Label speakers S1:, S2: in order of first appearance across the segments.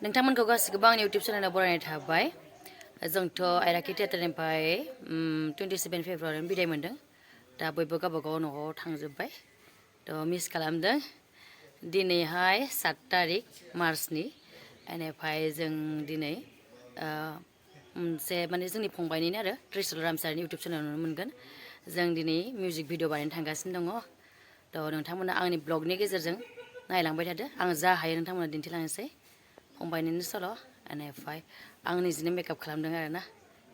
S1: नोंथांमोनखौ गासिखौबो आंनि इउटुब चेनेलाव बरायनाय थाबाय जोंथ' आइराखि थियेटारनिफ्राय 27 फेब्रुवारियाव बिदाय मोन्दों दा बयबो गावबागाव न'आव थांजोब्बाय थ' मिस खालामदों दिनैहाय 7 तारिख मार्चनि बेनिफ्राय जों दिनै मोनसे माने जोंनि फंबायनिनो आरो त्रिशुल रामचारिनि इउटुब चेनेलाव नुनो मोनगोन जों दिनै मिउजिक भिडिअ बानायनो थांगासिनो दङ थ' नोंथांमोना आंनि ब्लगनि गेजेरजों नायलांबाय थादो आं जा हायो नोंथांमोना दिन्थिलांनोसै फंबायनिनो सल' बेनिफ्राय आं निजिनो मेकआप खालामदों आरोना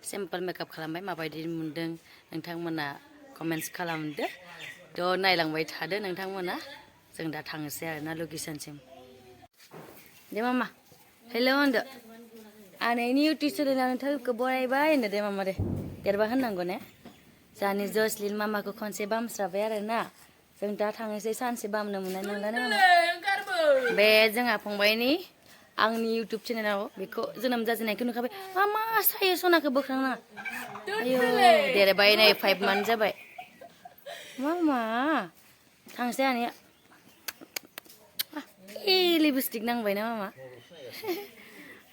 S1: सिम्पोल मेकआप खालामबाय माबायदि मोन्दों नोंथांमोना कमेन्ट्स खालामदो थ' नायलांबाय थादो नोंथांमोना जों दा थांनोसै आरोना लकेसनसिम दे मामा हेल' होनदो आनैनि इउटुब चेनेलाव नोंथांखौ बरायबाय होनदो दे मामा दे देरबा होननांगौ ने जानि जसलिन मामाखौ खनसे बामस्राबाय आरोना जों दा थांनोसै सानसे बामनो मोननाय नंला नों बे जोंहा फंबायनि आंनि इउटुब चेनेलाव बेखौ जोनोम जाजेननायखौ नुखाबाय मा सायो सनाखौ बोखांना आयौ देरबाय नै 5 मान्थ जाबाय मामा थांसै आनैया लिपस्टिक नांबाय ना मामा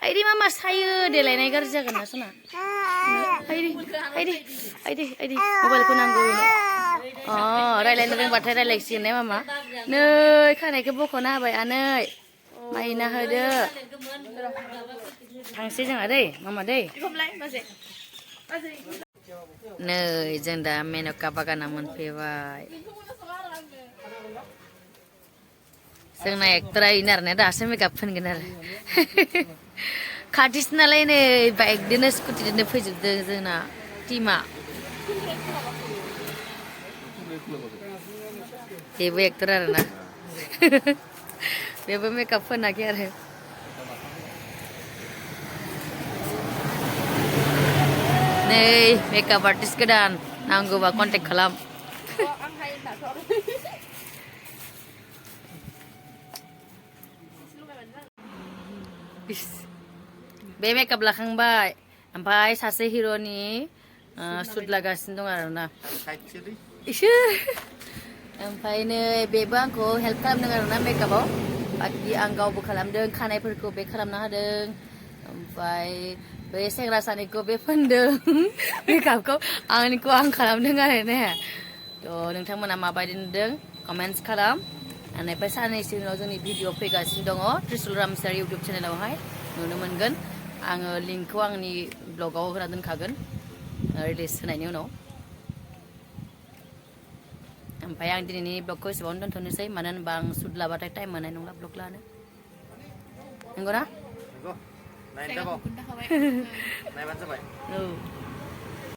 S1: आइदि मामा सायो देलायनाय गाज्रि जागोन ना सना आइदि मबाइलखौ नांगौ रायलायनो रोंबाथाय रायलायसिगोन ने मामा नै खानायखौ बख'ना होबाय आनै माइना होदो थांसै जोंहा दै मामा दै नै जों दा मेन'का बागानाव मोनफैबाय जोंना एक्टरा इनो आरो ना दासो मेकआप फोनगोन आरो खाथिसो नालाय नै बाइकजोंनो स्कुटिजोंनो फैजोबदों जोंना टिमा बेबो एक्टर आरोना बेबो मेकआप फोनाखै आरो नै मेकआप आर्टिस्ट गोदान नांगौबा कन्टेक्ट खालाम बे मेकआप लाखांबाय ओमफ्राय सासे हिर'नि सुट लागासिनो दं आरोना ओमफ्राय नै बेबो आंखौ हेल्प खालामदों आरोना मेकआपाव बाखि आं गावबो खालामदों खानायफोरखौ बे खालामना होदों ओमफ्राय बे सेंग्रा सानैखौ बे फोनदों मेकआपखौ आंनिखौ आं खालामदों आरो ने थ' नोंथांमोना माबायदि नुदों कमेन्ट्स खालाम बेनिफ्राय साननैसो उनाव जोंनि भिडिअ फैगासिनो दङ त्रिशुल रामचारि इउटुब चेनेलावहाय नुनो मोनगोन आङो लिंकखौ आंनि ब्लगाव होना दोनखागोन रिलिज होनायनि उनाव ओमफ्राय आं दिनैनि ब्लगखौ एसेबां दोनथ'नोसै मानो होनबा आं सुट लाबाथाय टाइम मोननाय नंला ब्लग लानो नंगौना?